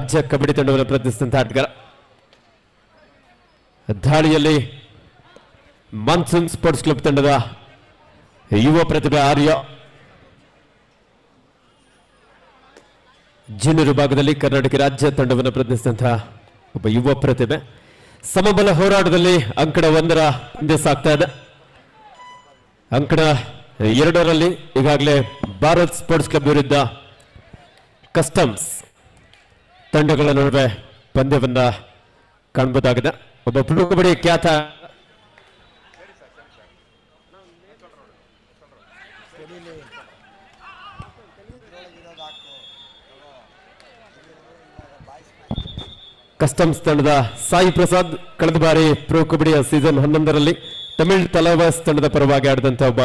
ರಾಜ್ಯ ಕಬಡ್ಡಿ ತಂಡವನ್ನು ಪ್ರತಿನಿಧಿಸಿದಂತಹ ಆಟಗಾರ. ದಾಳಿಯಲ್ಲಿ ಮಾನ್ಸೂನ್ ಸ್ಪೋರ್ಟ್ಸ್ ಕ್ಲಬ್ ತಂಡದ ಯುವ ಪ್ರತಿಭೆ ಆರ್ಯ, ಜೂನಿಯರ್ ವಿಭಾಗದಲ್ಲಿ ಕರ್ನಾಟಕ ರಾಜ್ಯ ತಂಡವನ್ನು ಪ್ರತಿನಿಧಿಸಿದಂತಹ ಒಬ್ಬ ಯುವ ಪ್ರತಿಭೆ. ಸಮಬಲ ಹೋರಾಟದಲ್ಲಿ ಅಂಕಣ 1ರ ಪಂದ್ಯ ಸಾಗ್ತಾ ಇದೆ. ಅಂಕಣ 2ರಲ್ಲಿ ಈಗಾಗಲೇ ಭಾರತ್ ಸ್ಪೋರ್ಟ್ಸ್ ಕ್ಲಬ್ ವಿರುದ್ಧ ಕಸ್ಟಮ್ಸ್ ತಂಡಗಳ ನಡುವೆ ಪಂದ್ಯವನ್ನ ಕಾಣಬಹುದಾಗಿದೆ. ಒಬ್ಬ ಪ್ರೊ ಕಬಡ್ಡಿ ಖ್ಯಾತ ಕಸ್ಟಮ್ಸ್ ತಂಡದ ಸಾಯಿ ಪ್ರಸಾದ್ ಕಳೆದ ಬಾರಿ ಪ್ರೊ ಕಬಡ್ಡಿಯ ಸೀಸನ್ 11ರಲ್ಲಿ ತಮಿಳ್ ತಲವಾಸ್ ತಂಡದ ಪರವಾಗಿ ಆಡಿದಂತಹ ಒಬ್ಬ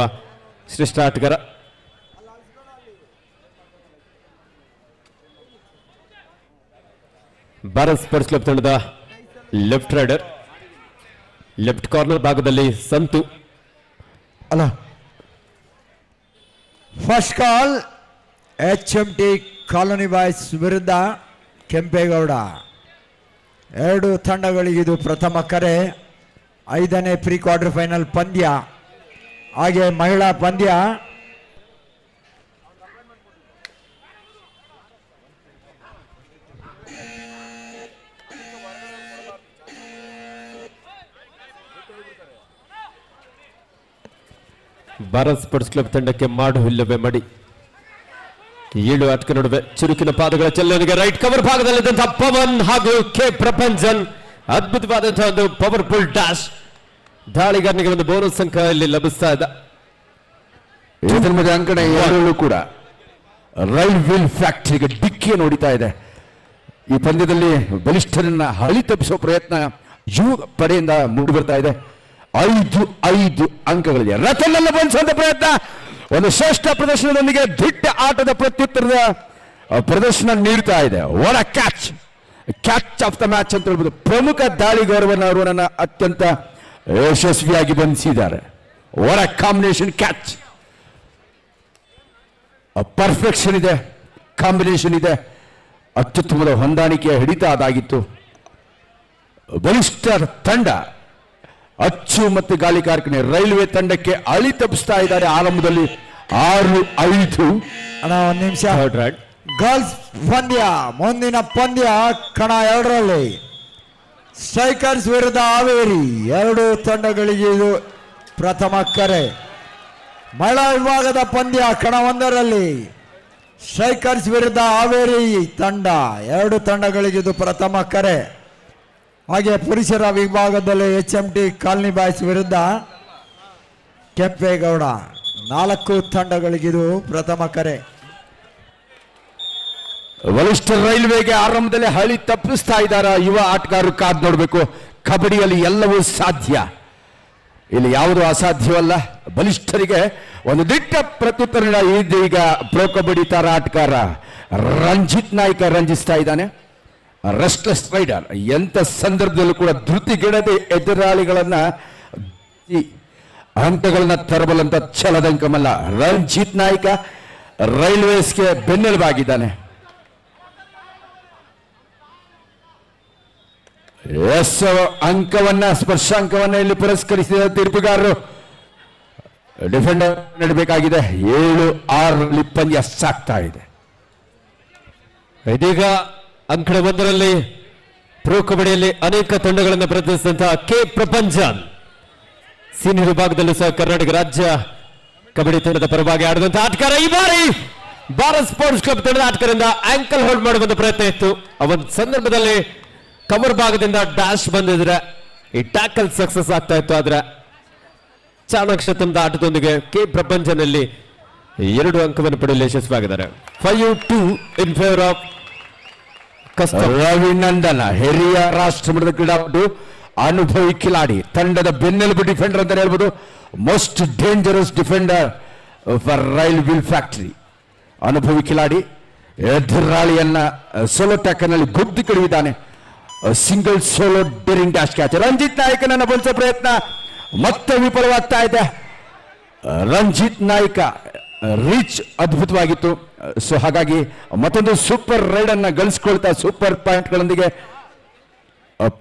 ಶ್ರೇಷ್ಠ ಆಟಗಾರ. ಭಾರತ್ ಸ್ಪೋರ್ಟ್ಸ್ ಕ್ಲಬ್ ತಂಡದ ಲೆಫ್ಟ್ ರೈಡರ್, ಲೆಫ್ಟ್ ಕಾರ್ನರ್ ಭಾಗದಲ್ಲಿ ಸಂತು. ಅಲ್ಲ, first call HMT colony boys ವಿರುದ್ಧ ಕೆಂಪೇಗೌಡ. ಎರಡು ತಂಡಗಳಿಗಿದು ಪ್ರಥಮ ಕರೆ. 5ನೇ ಪ್ರೀ ಕ್ವಾರ್ಟರ್ ಫೈನಲ್ ಪಂದ್ಯ, ಹಾಗೆ ಮಹಿಳಾ ಪಂದ್ಯ. ಭಾರತ್ ಸ್ಪೋರ್ಟ್ಸ್ ಕ್ಲಬ್ ತಂಡಕ್ಕೆ ಮಾಡು ಇಲ್ಲವೇ ಮಡಿ. 7 ಆಟಗಾರ ನಡುವೆ ಚುರುಕಿನ ಪಾದಗಳ ಚಲನೆಗೆ ರೈಟ್ ಕವರ್ ಭಾಗದಲ್ಲಿದ್ದಂತಹ ಪವನ್ ಹಾಗೂ ಕೆ ಪ್ರಪಂಚನ್ ಅದ್ಭುತವಾದಂತಹ ಒಂದು ಪವರ್ಫುಲ್ ಡ್ಯಾಶ್. ದಾಳಿಗಾರನಿಗೆ ಒಂದು ಬೋನಸ್ ಅಂಕ ಇಲ್ಲಿ ಲಭಿಸ್ತಾ ಇದೆ. ಅಂಕಣ 2 ಕೂಡ ರೈಲ್ ವೀಲ್ ಫ್ಯಾಕ್ಟರಿಗೆ ಡಿಕ್ಕಿ ನೋಡಿತಾ ಇದೆ. ಈ ಪಂದ್ಯದಲ್ಲಿ ಬಲಿಷ್ಠರನ್ನ ಹಳಿ ತಪ್ಪಿಸುವ ಪ್ರಯತ್ನ ಯುವ ಪಡೆಯಿಂದ ಮೂಡಿ ಬರ್ತಾ ಇದೆ. 5 ಅಂಕಗಳಿದೆ. ರಥನನ್ನ ಬಂಧಿಸುವಂತ ಪ್ರಯತ್ನ, ಒಂದು ಶ್ರೇಷ್ಠ ಪ್ರದರ್ಶನದೊಂದಿಗೆ ದಿಟ್ಟ ಆಟದ ಪ್ರತ್ಯುತ್ತರದ ಪ್ರದರ್ಶನ ನೀಡ್ತಾ ಇದೆ. What a catch of the match ಅಂತ ಹೇಳ್ಬೋದು. ಪ್ರಮುಖ ದಾಳಿಗಾರರನ್ನು ಅವರು ನನ್ನ ಅತ್ಯಂತ ಯಶಸ್ವಿಯಾಗಿ ಬಂಧಿಸಿದ್ದಾರೆ. What a combination catch. Perfection ಇದೆ, ಕಾಂಬಿನೇಷನ್ ಇದೆ, ಅತ್ಯುತ್ತಮದ ಹೊಂದಾಣಿಕೆಯ ಹಿಡಿತ ಅದಾಗಿತ್ತು. ಬಲಿಷ್ಠ ತಂಡ ಅಚ್ಚು ಮತ್ತು ಗಾಳಿ ಕಾರ್ಖಾನೆ ರೈಲ್ವೆ ತಂಡಕ್ಕೆ ಅಳಿ ತಪ್ಪಿಸ್ತಾ ಇದ್ದಾರೆ. ಆರಂಭದಲ್ಲಿ 6-5. ಅಣ್ಣ, ಒಂದು ನಿಮಿಷ. ಗರ್ಲ್ಸ್ ಪಂದ್ಯ, ಮುಂದಿನ ಪಂದ್ಯ ಕಣ 2ರಲ್ಲಿ ಸ್ಟ್ರೈಕರ್ಸ್ ವಿರುದ್ಧ ಹಾವೇರಿ. 2 ತಂಡಗಳಿಗೆ ಇದು ಪ್ರಥಮ ಕರೆ. ಮಹಿಳಾ ವಿಭಾಗದ ಪಂದ್ಯ ಕಣ 1ರಲ್ಲಿ ಸ್ಟ್ರೈಕರ್ಸ್ ವಿರುದ್ಧ ಹಾವೇರಿ ತಂಡ. 2 ತಂಡಗಳಿಗೆ ಇದು ಪ್ರಥಮ ಕರೆ. ಹಾಗೆ ಪುರುಷರ ವಿಭಾಗದಲ್ಲಿ HMT ಕಾಲನಿ ಬಾಯ್ಸ್ ವಿರುದ್ಧ ಕೆಂಪೇಗೌಡ. 4 ತಂಡಗಳಿಗಿದು ಪ್ರಥಮ ಕರೆ. ಬಲಿಷ್ಠ ರೈಲ್ವೆಗೆ ಆರಂಭದಲ್ಲಿ ಹಳಿ ತಪ್ಪಿಸ್ತಾ ಇದ್ದಾರೆ ಯುವ ಆಟಗಾರರು. ಕಾದ್ ನೋಡಬೇಕು. ಕಬಡ್ಡಿಯಲ್ಲಿ ಎಲ್ಲವೂ ಸಾಧ್ಯ, ಇಲ್ಲಿ ಯಾವುದೂ ಅಸಾಧ್ಯವಲ್ಲ. ಬಲಿಷ್ಠರಿಗೆ ಒಂದು ದಿಟ್ಟ ಪ್ರತ್ಯುತ್ತರ ಈಗ ಪ್ರೊ ಕಬಡ್ಡಿ ತರ ಆಟಗಾರ ರಂಜಿತ್ ನಾಯ್ಕ ರಂಜಿಸ್ತಾ ಇದ್ದಾನೆ. ರೆಸ್ಟ್ಲೆಸ್ ರೈಡರ್, ಎಂಥ ಸಂದರ್ಭದಲ್ಲೂ ಕೂಡ ಧೃತಿಗೆಡದೆ ಎದುರಾಳಿಗಳನ್ನ ಹಂತಗಳನ್ನ ತರಬಲ್ಲಂತ ಛಲದಂಕಮಲ್ಲ. ರಂಜಿತ್ ನಾಯ್ಕ ರೈಲ್ವೇಸ್ಗೆ ಬೆನ್ನೆಲುಬಾಗಿದ್ದಾನೆ. ಅಂಕವನ್ನ ಸ್ಪರ್ಶಾಂಕವನ್ನ ಇಲ್ಲಿ ಪುರಸ್ಕರಿಸಿದ ತೀರ್ಪುಗಾರರು. ಡಿಫೆಂಡರ್ ನಡಬೇಕಾಗಿದೆ. 7-6 ಪಂದ್ಯ ಸಾಕ್ತಾ ಇದೆ. ಇದೀಗ ಅಂಕಣ 1ರಲ್ಲಿ ಪ್ರೊ ಕಬಡ್ಡಿಯಲ್ಲಿ ಅನೇಕ ತಂಡಗಳನ್ನು ಪ್ರತಿನಿಧಿಸಿದಂತಹ ಕೆ ಪ್ರಪಂಚನ್ ಸೀನಿಯರ್ ವಿಭಾಗದಲ್ಲೂ ಸಹ ಕರ್ನಾಟಕ ರಾಜ್ಯ ಕಬಡ್ಡಿ ತಂಡದ ಪರವಾಗಿ ಆಡಿದಂತಹ ಆಟಗಾರ. ಈ ಬಾರಿ ಭಾರತ್ ಸ್ಪೋರ್ಟ್ಸ್ ಕ್ಲಬ್ ತಂಡದ ಆಟಗಾರರಿಂದ ಆಂಕಲ್ ಹೋಲ್ಡ್ ಮಾಡುವಂತ ಪ್ರಯತ್ನ ಇತ್ತು. ಆ ಒಂದು ಸಂದರ್ಭದಲ್ಲಿ ಕವರ್ ಭಾಗದಿಂದ ಡ್ಯಾಶ್ ಬಂದಿದ್ರೆ ಈ ಟ್ಯಾಕಲ್ ಸಕ್ಸಸ್ ಆಗ್ತಾ ಇತ್ತು. ಆದ್ರೆ ಚಾಣಾಕ್ಷ ತಂದ ಆಟದೊಂದಿಗೆ ಕೆ ಪ್ರಪಂಚನಲ್ಲಿ 2 ಅಂಕವನ್ನು ಪಡೆಯಲು ಯಶಸ್ವಿಯಾಗಿದ್ದಾರೆ. 5-2 ಇನ್ ಫೇವರ್ ಆಫ್ ರವಿನಂದನ. ಹಿರಿಯ ರಾಷ್ಟ್ರಮಟ್ಟದ ಕ್ರೀಡಾಪಟು, ಅನುಭವಿ ಕಿಲಾಡಿ, ತಂಡದ ಬೆನ್ನೆಲುಬು ಡಿಫೆಂಡರ್ ಅಂತ ಹೇಳ್ಬೋದು. Most dangerous defender for rail wheel factory. ಅನುಭವಿ ಕಿಲಾಡಿ ಎದುರಾಳಿಯನ್ನ ಸೋಲೋ ಟ್ಯಾಕಲ್ನಲ್ಲಿ ಗುದ್ದಿ ಕಡಿದಿದ್ದಾನೆ. Single solo daring dash catch. Ranjit ನಾಯ್ಕನನ್ನ ಬಂಧಿಸುವ ಪ್ರಯತ್ನ ಮತ್ತೆ ವಿಫಲವಾಗ್ತಾ ಇದೆ. ರಂಜಿತ್ ನಾಯ್ಕ ರೀಚ್ ಅದ್ಭುತವಾಗಿತ್ತು. ಸೊ ಹಾಗಾಗಿ ಮತ್ತೊಂದು ಸೂಪರ್ ರೈಡ್ ಅನ್ನ ಗಳಿಸ್ಕೊಳ್ತಾ ಸೂಪರ್ ಪಾಯಿಂಟ್ಗಳೊಂದಿಗೆ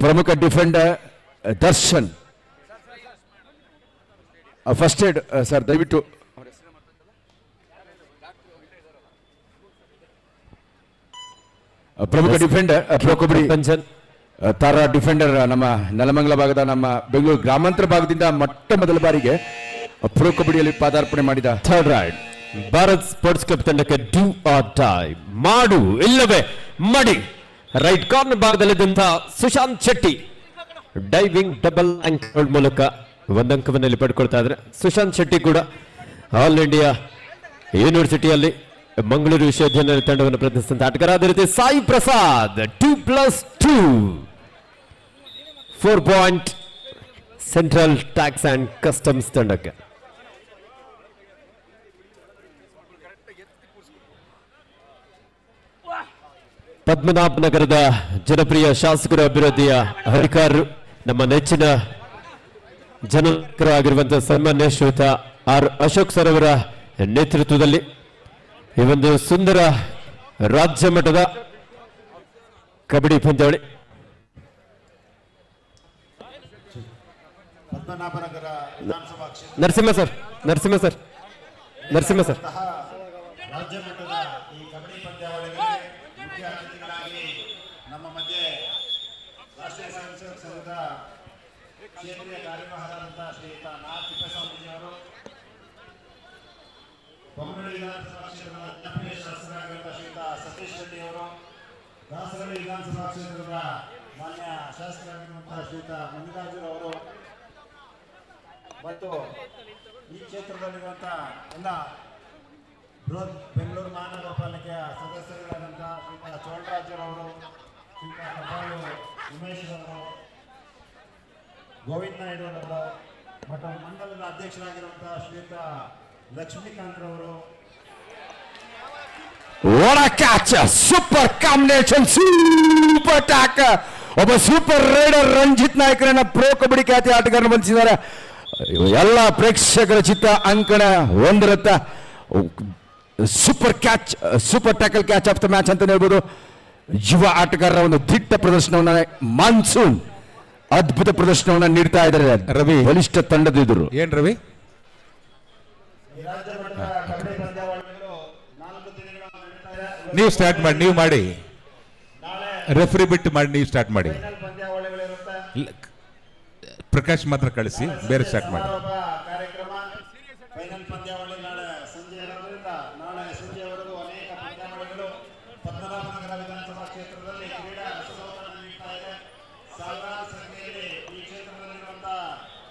ಪ್ರಮುಖ defender Darshan first aid sir ದಯವಿಟ್ಟು ಪ್ರಮುಖ ಡಿಫೆಂಡರ್ ಪ್ರೊ ಕಬಡ್ಡಿ ಪ್ರಪಂಚನ್ ತಾರಾ ಡಿಫೆಂಡರ್ ನಮ್ಮ ನೆಲಮಂಗಲ ಭಾಗದ ನಮ್ಮ ಬೆಂಗಳೂರು ಗ್ರಾಮಾಂತರ ಭಾಗದಿಂದ ಮೊಟ್ಟ ಮೊದಲ ಬಾರಿಗೆ ಪ್ರೊ ಕಬಡ್ಡಿಯಲ್ಲಿ ಪಾದಾರ್ಪಣೆ ಮಾಡಿದ third raid Bharat sports club ತಂಡಕ್ಕೆ ಡೂ ಆರ್ ಡೈ ಮಾಡು ಇಲ್ಲವೇ ಮಡಿ ರೈಟ್ ಕಾರ್ನರ್ ಭಾಗದಲ್ಲಿದ್ದಂತಹ Sushant Shetty diving double ankle ಮೂಲಕ ಒಂದಂಕವನ್ನಲ್ಲಿ ಪಡ್ಕೊಳ್ತಾ ಇದ್ರೆ ಸುಶಾಂತ್ ಶೆಟ್ಟಿ ಕೂಡ ಆಲ್ ಇಂಡಿಯಾ ಯೂನಿವರ್ಸಿಟಿಯಲ್ಲಿ ಮಂಗಳೂರು ವಿಶ್ವವಿದ್ಯಾಲಯ ತಂಡವನ್ನು ಪ್ರತಿನಿಧಿಸಿದಂತ ಆಟಗಾರ. ಅದೇ ರೀತಿ Sai Prasad 2+2 4 point central tax and customs ತಂಡಕ್ಕೆ. ಪದ್ಮನಾಭನಗರದ ಜನಪ್ರಿಯ ಶಾಸಕರು ಅಭಿವೃದ್ಧಿಯ ಅಧಿಕಾರರು ನಮ್ಮ ನೆಚ್ಚಿನ ಜನಕರಾಗಿರುವಂತಹ ಸನ್ಮಾನ್ಯ ಶ್ರೀಯುತ ಆರ್ ಅಶೋಕ್ ಸರ್ ಅವರ ನೇತೃತ್ವದಲ್ಲಿ ಈ ಒಂದು ಸುಂದರ ರಾಜ್ಯ ಮಟ್ಟದ ಕಬಡ್ಡಿ ಪಂದ್ಯಾವಳಿ ಪದ್ಮನಾಭನಗರ ವಿಧಾನಸಭಾ ಕ್ಷೇತ್ರ ನರಸಿಂಹ ಸರ್ ರಾಜ್ಯ ಮಟ್ಟದ ಈ ಕಬಡ್ಡಿ ಪಂದ್ಯಾವಳಿಗಳಿಗೆ ಮುಖ್ಯ ಅತಿಥಿಗಳಾಗಿ ನಮ್ಮ ಮಧ್ಯೆ ರಾಷ್ಟ್ರೀಯ ಸ್ವಯಂ ಸೇವಕ ಸಂಘದ ಕ್ಷೇತ್ರೀಯ ಕಾರ್ಯವಾಹಕರಾದಂತಹ ಶ್ರೀಯುತ ನಾ ತಿಪ್ಪೇಸ್ವಾಮೀಜಿ ಅವರು, ಬೊಮ್ಮನಹಳ್ಳಿ ವಿಧಾನಸಭಾ ಕ್ಷೇತ್ರದ ಜನಪ್ರಿಯ ಶಾಸಕರಾಗಿರುವಂತಹ ಶ್ರೀಯುತ ಸತೀಶ್ ರೆಡ್ಡಿ ಅವರು, ದಾಸರಳ್ಳಿ ವಿಧಾನಸಭಾ ಕ್ಷೇತ್ರದ ಮಾನ್ಯ ಶಾಸಕರಾಗಿರುವಂತಹ ಶ್ರೀಯುತ ಮಂಜುರಾಜು ಅವರು ಮತ್ತು ಈ ಕ್ಷೇತ್ರದಲ್ಲಿರುವಂತಹ ಎಲ್ಲ ಬೃಹತ್ ಬೆಂಗಳೂರು ಮಹಾನಗರ ಪಾಲಿಕೆಯ ಸದಸ್ಯರುಗಳಾದಂತಹ ಶ್ರೀಯುತ ಚೋಳರಾಜರವರು, ಶ್ರೀಯುತ ಕಪಾಳು ಉಮೇಶ್ ಅವರು, ಗೋವಿಂದ ನಾಯ್ಡು ಅವರು ಮತ್ತು ಮಂಡಲದ ಅಧ್ಯಕ್ಷರಾಗಿರುವಂತಹ ಶ್ರೀಯುತ ಲಕ್ಷ್ಮೀಕಾಂತ್ ರವರು, What a catch! Super combination, super attack! ಒಬ್ಬ ಸೂಪರ್ ರೈಡರ್ ರಂಜಿತ್ ನಾಯ್ಕರನ್ನ ಪ್ರೋ ಕಬಡ್ಡಿ ಖ್ಯಾತಿ ಆಟಗಾರನ ಬಂಧಿಸಿದ್ದಾರೆ. ಎಲ್ಲ ಪ್ರೇಕ್ಷಕರ ಚಿತ್ತ ಅಂಕಣ ಒಂದರತ್ತ super catch, super tackle catch of the match ಅಂತ ಹೇಳ್ಬೋದು. ಯುವ ಆಟಗಾರರ ಒಂದು ದಿಟ್ಟ ಪ್ರದರ್ಶನವನ್ನ ಮಾನ್ಸೂನ್ ಅದ್ಭುತ ಪ್ರದರ್ಶನವನ್ನ ನೀಡ್ತಾ ಇದ್ದಾರೆ. ರವಿ. ಬಲಿಷ್ಠ ತಂಡದಿದ್ರು. ಏನ್ ರವಿ? ಈ ರಾಜ್ಯ ಮಟ್ಟದ ಕಬಡ್ಡಿ ಪಂದ್ಯಾವಳಿಗಳು 4 ದಿನಗಳ ನಡೀತಾ ಇದೆ. ನೀವು ಸ್ಟಾರ್ಟ್ ಮಾಡಿ, ನೀವು ಮಾಡಿ, ನಾಳೆ ರೆಫ್ರಿ ಬಿಟ್ಟು ಮಾಡಿ, ನೀವು ಸ್ಟಾರ್ಟ್ ಮಾಡಿ. ಫೈನಲ್ ಪಂದ್ಯಾವಳಿಗಳಿರುತ್ತೆ. ಪ್ರಕಾಶ್ ಮಾತ್ರ ಕಳಿಸಿ, ಬೇರೆ ಸ್ಟಾರ್ಟ್ ಮಾಡಿ. ಸಮಾರೋಪ ಕಾರ್ಯಕ್ರಮ ಫೈನಲ್ ಪಂದ್ಯಾವಳಿ ನಾಳೆ ಸಂಜೆ ಇರೋದ್ರಿಂದ ನಾಳೆ ಸಂಜೆವರೆಗೂ ಅನೇಕ ಪಂದ್ಯಾವಳಿಗಳು ಪದ್ಮನಾಭನಗರ ವಿಧಾನಸಭಾ ಕ್ಷೇತ್ರದಲ್ಲಿ ಕ್ರೀಡಾ ರಸದೌತಣ ನೀಡ್ತಾ ಇದೆ. ಸಾವಿರಾರು ಸಂಖ್ಯೆಯಲ್ಲಿ ಈ ಕ್ಷೇತ್ರದಲ್ಲಿರುವಂತಹ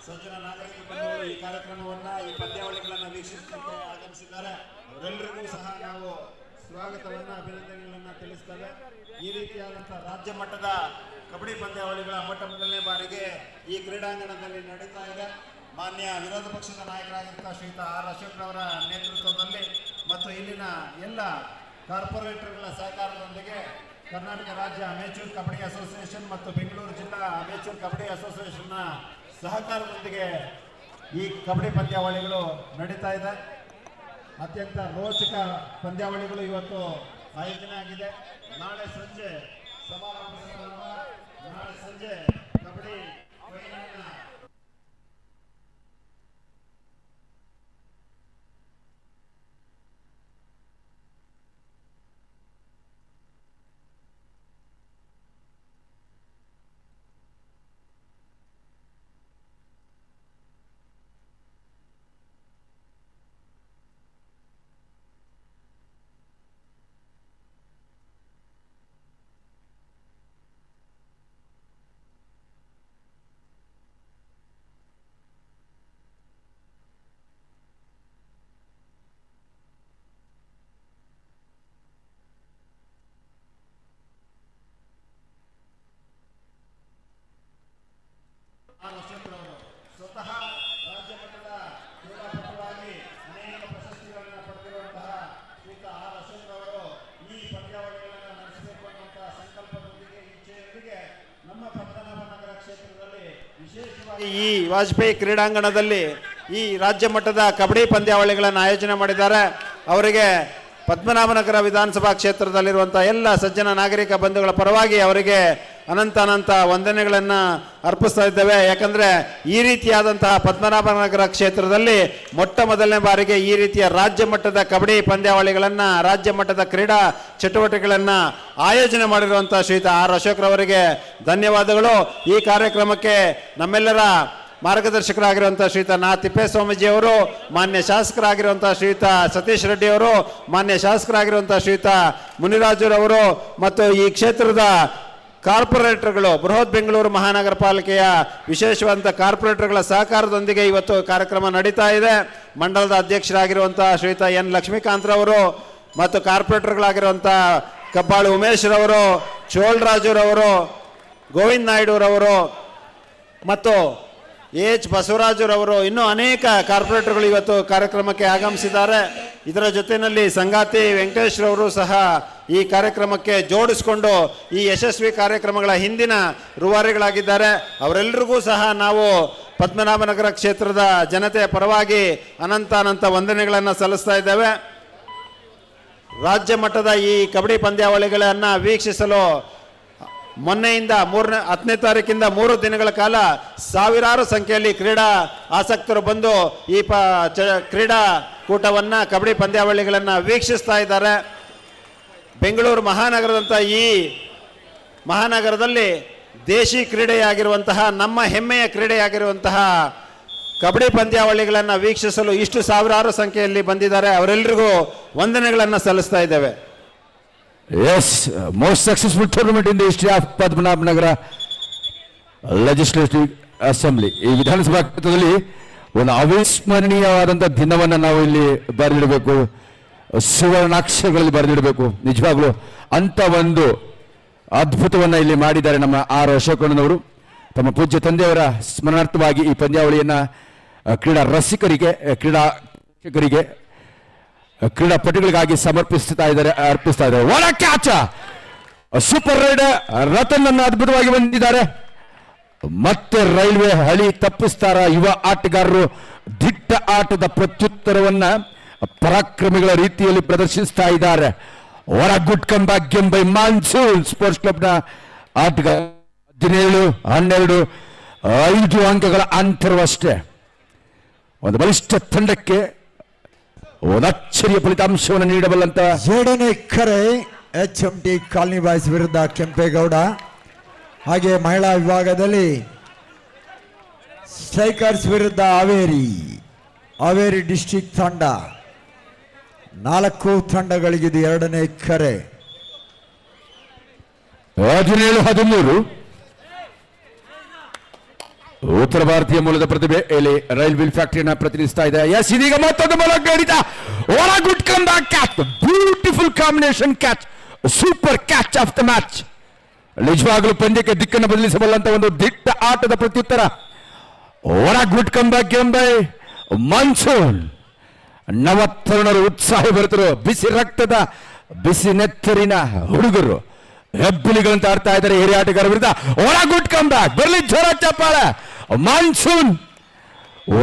ಸಜ್ಜನ ನಾಗರಿಕ ಬಂಧುಗಳು ಈ ಕಾರ್ಯಕ್ರಮವನ್ನ, ಈ ಪಂದ್ಯಾವಳಿಗಳನ್ನ ವೀಕ್ಷಿಸಲಿಕ್ಕೆ ಆಗಮಿಸಿದ್ದಾರೆ. ಅವರೆಲ್ಲರಿಗೂ ಸಹ ನಾವು ಸ್ವಾಗತವನ್ನ, ಅಭಿನಂದನೆಗಳನ್ನ ತಿಳಿಸ್ತೇವೆ. ಈ ರೀತಿಯಾದಂತಹ ರಾಜ್ಯ ಮಟ್ಟದ ಕಬಡ್ಡಿ ಪಂದ್ಯಾವಳಿಗಳ ಮೊಟ್ಟ ಮೊದಲನೇ ಬಾರಿಗೆ ಈ ಕ್ರೀಡಾಂಗಣದಲ್ಲಿ ನಡೀತಾ ಇದೆ. ಮಾನ್ಯ ವಿರೋಧ ಪಕ್ಷದ ನಾಯಕರಾಗಿರುವಂತಹ ಶ್ರೀಯುತ ಆರ್ ಅಶೋಕ್ ರವರ ನೇತೃತ್ವದಲ್ಲಿ ಮತ್ತು ಇಲ್ಲಿನ ಎಲ್ಲ ಕಾರ್ಪೊರೇಟರ್ಗಳ ಸಹಕಾರದೊಂದಿಗೆ ಕರ್ನಾಟಕ ರಾಜ್ಯ ಅಮೇಚೂರ್ ಕಬಡ್ಡಿ ಅಸೋಸಿಯೇಷನ್ ಮತ್ತು ಬೆಂಗಳೂರು ಜಿಲ್ಲಾ ಅಮೇಚೂರ್ ಕಬಡ್ಡಿ ಅಸೋಸಿಯೇಷನ್ನ ಸಹಕಾರದೊಂದಿಗೆ ಈ ಕಬಡ್ಡಿ ಪಂದ್ಯಾವಳಿಗಳು ನಡೀತಾ ಇದೆ. ಅತ್ಯಂತ ರೋಚಕ ಪಂದ್ಯಾವಳಿಗಳು ಇವತ್ತು ಆಯೋಜನೆ ಆಗಿದೆ. ನಾಳೆ ಸಂಜೆ ಸಮಾರಂಭ ಸಮಾರಂಭ, ನಾಳೆ ಸಂಜೆ ಕಬಡ್ಡಿ ಫೈನಲ್ನ ಸ್ವತಃ ರಾಜ್ಯ ಮಟ್ಟದ ಕ್ರೀಡಾಪಟುವಾಗಿ ಅನೇಕ ಪ್ರಶಸ್ತಿಗಳನ್ನು ಪಡೆದಿರುವಂತಹ ಶ್ರೀಯುತ ಆರ್ ಅಶೋಕ್ ಅವರು ಈ ಪಂದ್ಯಾವಳಿಗಳನ್ನು ನಡೆಸಬೇಕು ಅನ್ನುವಂತಹ ಸಂಕಲ್ಪದೊಂದಿಗೆ ಇಚ್ಛೆಯೊಂದಿಗೆ ನಮ್ಮ ಪದ್ಮನಾಭನಗರ ಕ್ಷೇತ್ರದಲ್ಲಿ ವಿಶೇಷವಾಗಿ ಈ ವಾಜಪೇಯಿ ಕ್ರೀಡಾಂಗಣದಲ್ಲಿ ಈ ರಾಜ್ಯ ಮಟ್ಟದ ಕಬಡ್ಡಿ ಪಂದ್ಯಾವಳಿಗಳನ್ನು ಆಯೋಜನೆ ಮಾಡಿದ್ದಾರೆ. ಅವರಿಗೆ ಪದ್ಮನಾಭನಗರ ವಿಧಾನಸಭಾ ಕ್ಷೇತ್ರದಲ್ಲಿರುವಂಥ ಎಲ್ಲ ಸಜ್ಜನ ನಾಗರಿಕ ಬಂಧುಗಳ ಪರವಾಗಿ ಅವರಿಗೆ ಅನಂತ ವಂದನೆಗಳನ್ನು ಅರ್ಪಿಸ್ತಾ ಇದ್ದೇವೆ. ಯಾಕಂದರೆ ಈ ರೀತಿಯಾದಂತಹ ಪದ್ಮನಾಭನಗರ ಕ್ಷೇತ್ರದಲ್ಲಿ ಮೊಟ್ಟ ಮೊದಲನೇ ಬಾರಿಗೆ ಈ ರೀತಿಯ ರಾಜ್ಯ ಮಟ್ಟದ ಕಬಡ್ಡಿ ಪಂದ್ಯಾವಳಿಗಳನ್ನು, ರಾಜ್ಯ ಮಟ್ಟದ ಕ್ರೀಡಾ ಚಟುವಟಿಕೆಗಳನ್ನು ಆಯೋಜನೆ ಮಾಡಿರುವಂಥ ಶ್ರೀಯುತ ಆರ್ ಅಶೋಕ್ರವರಿಗೆ ಧನ್ಯವಾದಗಳು. ಈ ಕಾರ್ಯಕ್ರಮಕ್ಕೆ ನಮ್ಮೆಲ್ಲರ ಮಾರ್ಗದರ್ಶಕರಾಗಿರುವಂಥ ಶ್ರೀಯುತ ನಾ ತಿಪ್ಪೇಸ್ವಾಮೀಜಿಯವರು, ಮಾನ್ಯ ಶಾಸಕರಾಗಿರುವಂಥ ಶ್ರೀಯುತ ಸತೀಶ್ ರೆಡ್ಡಿಯವರು, ಮಾನ್ಯ ಶಾಸಕರಾಗಿರುವಂಥ ಶ್ರೀಯುತ ಮುನಿರಾಜುರವರು ಮತ್ತು ಈ ಕ್ಷೇತ್ರದ ಕಾರ್ಪೊರೇಟರ್ಗಳು, ಬೃಹತ್ ಬೆಂಗಳೂರು ಮಹಾನಗರ ಪಾಲಿಕೆಯ ವಿಶೇಷವಾದಂಥ ಕಾರ್ಪೊರೇಟರ್ಗಳ ಸಹಕಾರದೊಂದಿಗೆ ಇವತ್ತು ಕಾರ್ಯಕ್ರಮ ನಡೀತಾ ಇದೆ. ಮಂಡಲದ ಅಧ್ಯಕ್ಷರಾಗಿರುವಂಥ ಶ್ರೀಯುತ ಎನ್ ಲಕ್ಷ್ಮೀಕಾಂತ್ರವರು ಮತ್ತು ಕಾರ್ಪೊರೇಟರ್ಗಳಾಗಿರುವಂಥ ಕಬ್ಬಾಳು ಉಮೇಶ್ರವರು, ಚೋಳರಾಜುರವರು, ಗೋವಿಂದ್ ನಾಯ್ಡುರವರು ಮತ್ತು ಎಚ್ ಬಸವರಾಜುರವರು, ಇನ್ನೂ ಅನೇಕ ಕಾರ್ಪೊರೇಟರ್ಗಳು ಇವತ್ತು ಕಾರ್ಯಕ್ರಮಕ್ಕೆ ಆಗಮಿಸಿದ್ದಾರೆ. ಇದರ ಜೊತೆಯಲ್ಲಿ ಸಂಗಾತಿ ವೆಂಕಟೇಶ್ರವರು ಸಹ ಈ ಕಾರ್ಯಕ್ರಮಕ್ಕೆ ಜೋಡಿಸಿಕೊಂಡು ಈ ಯಶಸ್ವಿ ಕಾರ್ಯಕ್ರಮಗಳ ಹಿಂದಿನ ರೂವಾರಿಗಳಾಗಿದ್ದಾರೆ. ಅವರೆಲ್ಲರಿಗೂ ಸಹ ನಾವು ಪದ್ಮನಾಭನಗರ ಕ್ಷೇತ್ರದ ಜನತೆಯ ಪರವಾಗಿ ಅನಂತ ವಂದನೆಗಳನ್ನು ಸಲ್ಲಿಸ್ತಾ ಇದ್ದೇವೆ. ರಾಜ್ಯ ಮಟ್ಟದ ಈ ಕಬಡ್ಡಿ ಪಂದ್ಯಾವಳಿಗಳನ್ನು ವೀಕ್ಷಿಸಲು ಮೊನ್ನೆಯಿಂದ 10ನೇ ತಾರೀಕಿಂದ 3 ದಿನಗಳ ಕಾಲ ಸಾವಿರಾರು ಸಂಖ್ಯೆಯಲ್ಲಿ ಕ್ರೀಡಾ ಆಸಕ್ತರು ಬಂದು ಈ ಕ್ರೀಡಾಕೂಟವನ್ನು, ಕಬಡ್ಡಿ ಪಂದ್ಯಾವಳಿಗಳನ್ನು ವೀಕ್ಷಿಸ್ತಾ ಇದ್ದಾರೆ. ಬೆಂಗಳೂರು ಮಹಾನಗರದಂಥ ಈ ಮಹಾನಗರದಲ್ಲಿ ದೇಶಿ ಕ್ರೀಡೆಯಾಗಿರುವಂತಹ, ನಮ್ಮ ಹೆಮ್ಮೆಯ ಕ್ರೀಡೆಯಾಗಿರುವಂತಹ ಕಬಡ್ಡಿ ಪಂದ್ಯಾವಳಿಗಳನ್ನು ವೀಕ್ಷಿಸಲು ಇಷ್ಟು ಸಾವಿರಾರು ಸಂಖ್ಯೆಯಲ್ಲಿ ಬಂದಿದ್ದಾರೆ. ಅವರೆಲ್ಲರಿಗೂ ವಂದನೆಗಳನ್ನು ಸಲ್ಲಿಸ್ತಾ ಇದ್ದೇವೆ. Yes, most successful tournament in the history of Padmanabhanagara Legislative Assembly. ಈ ವಿಧಾನಸಭಾ ಕ್ಷೇತ್ರದಲ್ಲಿ ಒಂದು ಅವಿಸ್ಮರಣೀಯವಾದಂಥ ದಿನವನ್ನು ನಾವು ಇಲ್ಲಿ ಬರೆದಿಡಬೇಕು, ಸುವರ್ಣಾಕ್ಷರಗಳಲ್ಲಿ ಬರೆದಿಡಬೇಕು. ನಿಜವಾಗ್ಲೂ ಅಂಥ ಒಂದು ಅದ್ಭುತವನ್ನು ಇಲ್ಲಿ ಮಾಡಿದ್ದಾರೆ ನಮ್ಮ ಆರ್ ಅಶೋಕಣ್ಣನವರು. ತಮ್ಮ ಪೂಜ್ಯ ತಂದೆಯವರ ಸ್ಮರಣಾರ್ಥವಾಗಿ ಈ ಪಂದ್ಯಾವಳಿಯನ್ನು ಕ್ರೀಡಾ ರಸಿಕರಿಗೆ, ಕ್ರೀಡಾಕರಿಗೆ, ಕ್ರೀಡಾಪಟುಗಳಿಗಾಗಿ ಅರ್ಪಿಸ್ತಾ ಇದ್ದಾರೆ. ಒಳ ಕ್ಯಾಚ, ಸೂಪರ್ ರೈಡರ್ ರತನ್ ಅನ್ನು ಅದ್ಭುತವಾಗಿ ಬಂದಿದ್ದಾರೆ. ಮತ್ತೆ ರೈಲ್ವೆ ಹಳಿ ತಪ್ಪಿಸ್ತಾರ ಯುವ ಆಟಗಾರರು. ದಿಟ್ಟ ಆಟದ ಪ್ರತ್ಯುತ್ತರವನ್ನ ಪರಾಕ್ರಮಿಗಳ ರೀತಿಯಲ್ಲಿ ಪ್ರದರ್ಶಿಸ್ತಾ ಇದ್ದಾರೆ. ಹೊರ good comeback game by monsoon sports ಕ್ಲಬ್ನ ಆಟಗಾರ. 17, 12, 5 ಅಂಕಗಳ ಅಂತರವಷ್ಟೇ. ಒಂದು ಬಲಿಷ್ಠ ತಂಡಕ್ಕೆ ಒಂದು ಅಚ್ಚರಿಯ ಫಲಿತಾಂಶವನ್ನು ನೀಡಬಲ್ಲಂತ 2ನೇ ಕರೆ HMT ಕಾಲನಿ ಬಾಯ್ಸ್ ವಿರುದ್ಧ ಕೆಂಪೇಗೌಡ. ಹಾಗೆ ಮಹಿಳಾ ವಿಭಾಗದಲ್ಲಿ ಸ್ಟ್ರೈಕರ್ಸ್ ವಿರುದ್ಧ ಹಾವೇರಿ ಡಿಸ್ಟ್ರಿಕ್ಟ್ ತಂಡ. 4 ತಂಡಗಳಿಗಿದು 2ನೇ ಕರೆ. 17-13 ಉತ್ತರ ಭಾರತೀಯ ಮೂಲದ ಪ್ರತಿಭೆ ಇಲ್ಲಿ ರೈಲ್ವೆ ಫ್ಯಾಕ್ಟರಿಯನ್ನು ಪ್ರತಿನಿಧಿಸ್ತಾ ಇದೆ. ಎಸ್, ಇದೀಗ ಮತ್ತೊಂದು ಮೂಲಕ ಹಿಡಿತ. ಒಳ good comeback catch, beautiful combination catch, super catch of the match. ನಿಜವಾಗಲೂ ಪಂದ್ಯಕ್ಕೆ ದಿಕ್ಕನ್ನು ಬದಲಿಸಬಲ್ಲಂತ ಒಂದು ದಿಟ್ಟ ಆಟದ ಪ್ರತ್ಯುತ್ತರ. ಒಳ good comeback game by Monsoon. ನವತರುಣರು, ಉತ್ಸಾಹಿ ಭರಿತರು, ಬಿಸಿ ರಕ್ತದ, ಬಿಸಿ ನೆತ್ತರಿನ ಹುಡುಗರು, ಹೆಬ್ಬುಲಿಗಳಂತ ಆಡ್ತಾ ಇದ್ದಾರೆ ಹಿರಿಯ ಆಟಗಾರ ವಿರುದ್ಧ. ಒಳ ಗುಡ್ ಕಮ್ ಬ್ಯಾಕ್, ಬರಲಿ ಜೋರ ಚಪ್ಪಾಳೆ. ಮಾನ್ಸೂನ್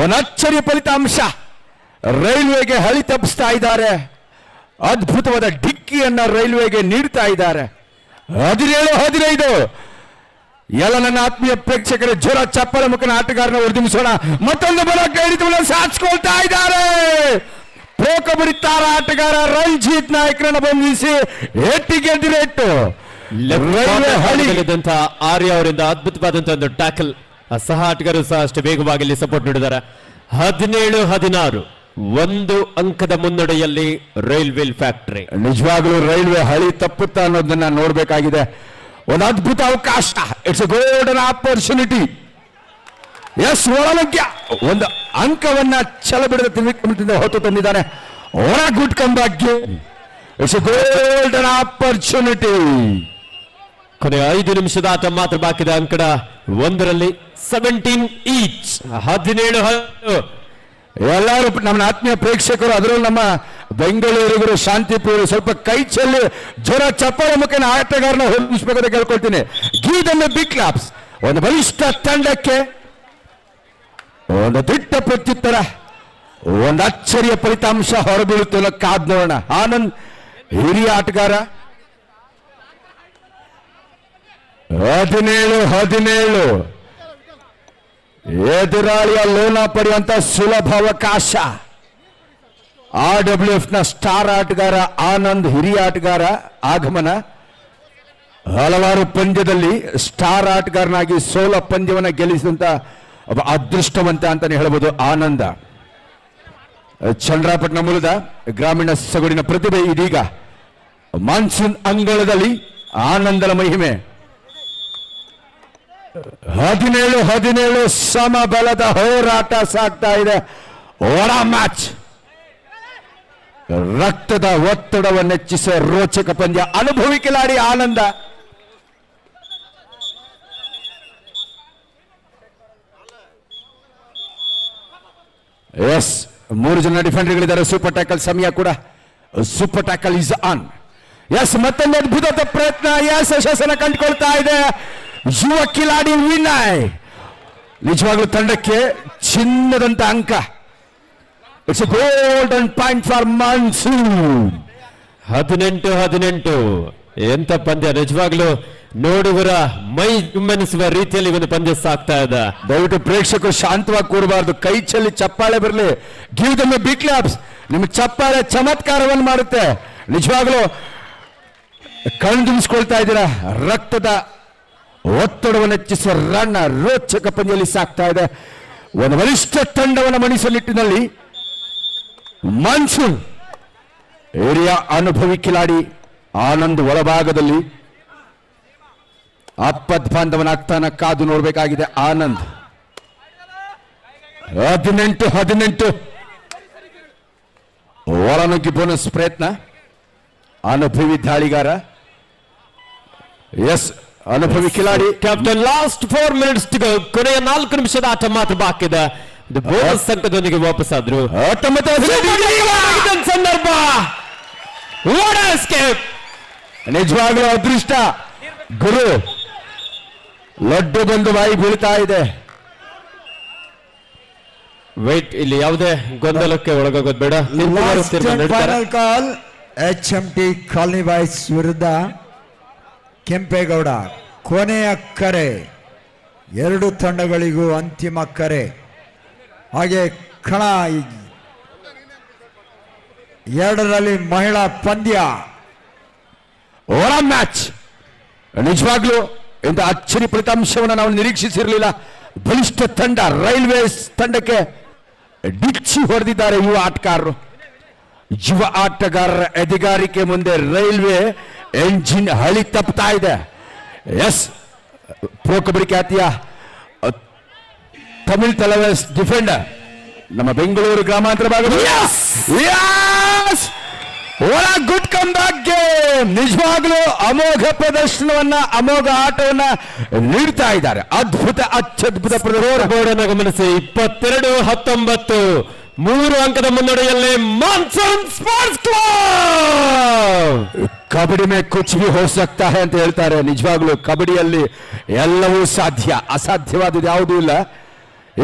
ಒಂದು ಅಚ್ಚರಿಯ ಫಲಿತಾಂಶ. ರೈಲ್ವೆಗೆ ಹಳಿ ತಪ್ಪಿಸ್ತಾ ಇದ್ದಾರೆ. ಅದ್ಭುತವಾದ ಡಿಕ್ಕಿಯನ್ನ ರೈಲ್ವೆಗೆ ನೀಡ್ತಾ ಇದ್ದಾರೆ. 17-15 ಎಲ್ಲ ನನ್ನ ಆತ್ಮೀಯ ಪ್ರೇಕ್ಷಕರ ಜೋರ ಚಪ್ಪಾಳೆ ಮುಖನ ಆಟಗಾರನ ಹೊರದಿಮಿಸೋಣ. ಮತ್ತೊಂದು ಬಲಕ್ಕೆ ಹಿಡಿತವನ್ನು ಸಾಧಿಸಿಕೊಳ್ತಾ ಇದ್ದಾರೆ. ಪ್ರೋ ಕಬಡ್ಡಿ ತಾರಾ ಆಟಗಾರ ರಂಜಿತ್ ನಾಯಕರನ್ನು ಬಂಧಿಸಿ ಎಟ್ಟಿಗೆ ಎದಿರೇಟು. ಹಳಿದಂತಹ ಆರ್ಯ ಅವರಿಂದ ಅದ್ಭುತವಾದಂತಹ ಒಂದು ಟ್ಯಾಕಲ್. ಸಹ ಆಟಗಾರರು ಸಹ ಅಷ್ಟೇ ವೇಗವಾಗಿ ಇಲ್ಲಿ ಸಪೋರ್ಟ್ ನೀಡಿದ್ದಾರೆ. 17-16 1 ಅಂಕದ ಮುನ್ನಡೆಯಲ್ಲಿ ರೈಲ್ವೆ ಫ್ಯಾಕ್ಟರಿ. ನಿಜವಾಗಲೂ ರೈಲ್ವೆ ಹಳಿ ತಪ್ಪುತ್ತಾ ಅನ್ನೋದನ್ನ ನೋಡಬೇಕಾಗಿದೆ. ಒಂದು ಅದ್ಭುತ ಅವಕಾಶ. It's a golden opportunity. Yes, ಒಳನುಗ್ಯ ಒಂದು ಅಂಕವನ್ನ ಛಲ ಬಿಡದ ತಿರುಗಿದ ಹೊತ್ತು ತಂದಿದ್ದಾನೆ. ಒಳ good comeback game. It's a golden opportunity. ಕೊನೆ 5 ನಿಮಿಷದ ಆಟ ಮಾತ್ರ ಬಾಕಿದೆ. ಅಂಕಡ 1ರಲ್ಲಿ 17 ಈಚ್. 17-10. ಎಲ್ಲರೂ ನಮ್ಮ ಆತ್ಮೀಯ ಪ್ರೇಕ್ಷಕರು, ಅದರಲ್ಲೂ ನಮ್ಮ ಬೆಂಗಳೂರಿಗರು, ಶಾಂತಿಪುರ ಸ್ವಲ್ಪ ಕೈ ಚೆಲ್ಲಿ ಜೋರ ಚಪ್ಪಾಳೆ ಮುಖೇನ ಆಟಗಾರನ ಹೊಂದಿಸಬೇಕಂತ ಕೇಳ್ಕೊಳ್ತೀನಿ. ಗೀದನ್ನು ಬಿಗ್ ಕ್ಲಾಪ್ಸ್. ಒಂದು ಬಲಿಷ್ಠ ತಂಡಕ್ಕೆ ಒಂದು ದಿಟ್ಟ ಪ್ರತ್ಯುತ್ತರ. ಒಂದು ಅಚ್ಚರಿಯ ಫಲಿತಾಂಶ ಹೊರಬೀಳುತ್ತಿಲ್ಲ, ಕಾದ್ ನೋಡೋಣ. ಆನಂದ್ ಹಿರಿಯ ಆಟಗಾರ 17 ಎದುರಾಳಿಯ ಲೋನ ಪಡೆಯುವಂತ ಸುಲಭ ಅವಕಾಶ. RWF ನ ಸ್ಟಾರ್ ಆಟಗಾರ ಆನಂದ್ ಹಿರಿಯ ಆಟಗಾರ ಆಗಮನ. ಹಲವಾರು ಪಂದ್ಯದಲ್ಲಿ ಸ್ಟಾರ್ ಆಟಗಾರನಾಗಿ ಸೋಲ ಪಂದ್ಯವನ್ನು ಗೆಲ್ಲಿಸಿದಂತ ಒಬ್ಬ ಅದೃಷ್ಟವಂತ ಅಂತಾನೆ ಹೇಳಬಹುದು ಆನಂದ. ಚಂದ್ರಾಪಟ್ಟಣ ಮೂಲದ ಗ್ರಾಮೀಣ ಸೊಗಡಿನ ಪ್ರತಿಭೆ ಇದೀಗ ಮಾನ್ಸೂನ್ ಅಂಗಳದಲ್ಲಿ ಆನಂದನ ಮಹಿಮೆ. 17 ಸಮಬಲದ ಹೋರಾಟ ಸಾಗ್ತಾ ಇದೆ. ಒಳ ಮ್ಯಾಚ್, ರಕ್ತದ ಒತ್ತಡವನ್ನು ಹೆಚ್ಚಿಸುವ ರೋಚಕ ಪಂದ್ಯ. ಅನುಭವಿ ಕಿಲಾಡಿ ಆನಂದ. ಎಸ್, 3 ಜನ ಡಿಫೆಂಡರ್ಗಳಿದ್ದಾರೆ. ಸೂಪರ್ ಟ್ಯಾಕಲ್ ಸಮಯ ಕೂಡ. Super tackle is on. Yes, ಮತ್ತೊಂದು ಅದ್ಭುತ ಪ್ರಯತ್ನ. ಎಸ್, ಯಶಸ್ಸನ್ನು ಕಂಡುಕೊಳ್ತಾ ಇದೆ ಯುವ ಕಿಲಾಡಿ ವಿನಯ್. ನಿಜವಾಗ್ಲೂ ತಂಡಕ್ಕೆ ಚಿನ್ನದಂತ ಅಂಕ. It's a golden point for monsoon. 18 ಎಂತ ಪಂದ್ಯ, ನಿಜವಾಗ್ಲೂ ನೋಡುಗರ ಮೈ ಜುಮ್ಮೆನಿಸುವ ರೀತಿಯಲ್ಲಿ ಒಂದು ಪಂದ್ಯ ಸಾಗ್ತಾ ಇದೆ. ದಯವಿಟ್ಟು ಪ್ರೇಕ್ಷಕರು ಶಾಂತವಾಗಿ ಕೂರಬಾರ್ದು. ಕೈ ಚೆಲ್ಲಿ ಚಪ್ಪಾಳೆ ಬರಲಿ. Give them a big claps. ನಿಮ್ಮ ಚಪ್ಪಾಳೆ ಚಮತ್ಕಾರವನ್ನು ಮಾಡುತ್ತೆ. ನಿಜವಾಗ್ಲೂ ಕಣ್ತುಂಬಿಸ್ಕೊಳ್ತಾ ಇದ್ದೀರಾ. ರಕ್ತದ ಒತ್ತಡವನ್ನು ಹೆಚ್ಚಿಸುವ ರನ್ನ ರೋಚಕ ಪಂದ್ಯದಲ್ಲಿ ಸಾಗ್ತಾ ಇದೆ. ಒಂದು ಬಲಿಷ್ಠ ತಂಡವನ್ನು ಮಣಿಸುವ ನಿಟ್ಟಿನಲ್ಲಿ ಮಾನ್ಸೂನ್ ಹಿರಿಯ ಅನುಭವಿ ಕಿಲಾಡಿ ಆನಂದ್ ಒಳಭಾಗದಲ್ಲಿ ಆಪದ್ ಬಾಂಧವನಾಗ್ತಾನ. ಕಾದು ನೋಡಬೇಕಾಗಿದೆ ಆನಂದ್. 18 ಒಳನುಗ್ಗಿ ಬೋನಸ್ ಪ್ರಯತ್ನ. ಅನುಭವಿ ದಾಳಿಗಾರ. ಎಸ್, ಅನುಭವಿ Kiladi. Captain, last 4 minutes to go. ಕೊನೆಯ 4 ನಿಮಿಷದ ಆಟ ಮಾತ್ರ ಬಾಕಿ ಇದೆ. ಬೋನಸ್ ಅಂಕದೊಂದಿಗೆ ವಾಪಸ್ಸಾದ್ರು. 19 ಸಂದರ್ಭ. What a escape! ನಿಜವಾಗ್ಲೂ ಅದೃಷ್ಟ ಗುರು. ಲಡ್ಡು ಬಂದು ಬಾಯಿ ಬೀಳ್ತಾ ಇದೆ. ವೈಟ್, ಇಲ್ಲಿ ಯಾವುದೇ ಗೊಂದಲಕ್ಕೆ ಒಳಗೋಗೋದು ಬೇಡ. Final call HMT colony boys ವಿರುದ್ಧ ಕೆಂಪೇಗೌಡ. ಕೊನೆಯ ಕರೆ. 2 ತಂಡಗಳಿಗೂ ಅಂತಿಮ ಕರೆ. ಹಾಗೆ ಕಣ 2ರಲ್ಲಿ ಮಹಿಳಾ ಪಂದ್ಯ. ಒಳ ಮ್ಯಾಚ್. ನಿಜವಾಗ್ಲೂ ಇಂಥ ಅಚ್ಚರಿ ಫಲಿತಾಂಶವನ್ನು ನಾವು ನಿರೀಕ್ಷಿಸಿರಲಿಲ್ಲ. ಬಲಿಷ್ಠ ತಂಡ ರೈಲ್ವೇಸ್ ತಂಡಕ್ಕೆ ಡಿಚ್ಚಿ ಹೊಡೆದಿದ್ದಾರೆ ಯುವ ಆಟಗಾರರು. ಯುವ ಆಟಗಾರರ ಎದೆಗಾರಿಕೆ ಮುಂದೆ ರೈಲ್ವೆ ಎಂಜಿನ್ ಹಳಿ ತಪ್ಪುತ್ತಾ ಇದೆ. ಎಸ್, ಪ್ರೋ ಕಬಡ್ಡಿ ಖ್ಯಾತಿಯ ತಮಿಳ್ ತಲವೇಸ್ ಡಿಫೆಂಡರ್ ನಮ್ಮ ಬೆಂಗಳೂರು ಗ್ರಾಮಾಂತರ ಭಾಗದ ಗುಡ್ ಕಮ್ ಬ್ಯಾಕ್ ಗೇಮ್. ನಿಜವಾಗ್ಲೂ ಅಮೋಘ ಪ್ರದರ್ಶನವನ್ನ, ಅಮೋಘ ಆಟವನ್ನ ನೀಡ್ತಾ ಇದ್ದಾರೆ. ಅತ್ಯದ್ಭುತ ಬೋರ್ಡನ್ನು ಗಮನಿಸಿ. 22-19 3 ಅಂಕದ ಮುನ್ನಡೆಯಲ್ಲಿ ಮಾನ್ಸೂನ್ ಸ್ಪೋರ್ಟ್ಸ್ ಕ್ಲಬ್. ಕಬಡ್ಡಿ ಮೇ ಕುಚ್ ಭಿ ಹೋ ಸಕ್ತಾ ಹೈ ಅಂತ ಹೇಳ್ತಾರೆ. ನಿಜವಾಗ್ಲೂ ಕಬಡ್ಡಿಯಲ್ಲಿ ಎಲ್ಲವೂ ಸಾಧ್ಯ, ಅಸಾಧ್ಯವಾದದ್ದು ಯಾವುದೂ ಇಲ್ಲ.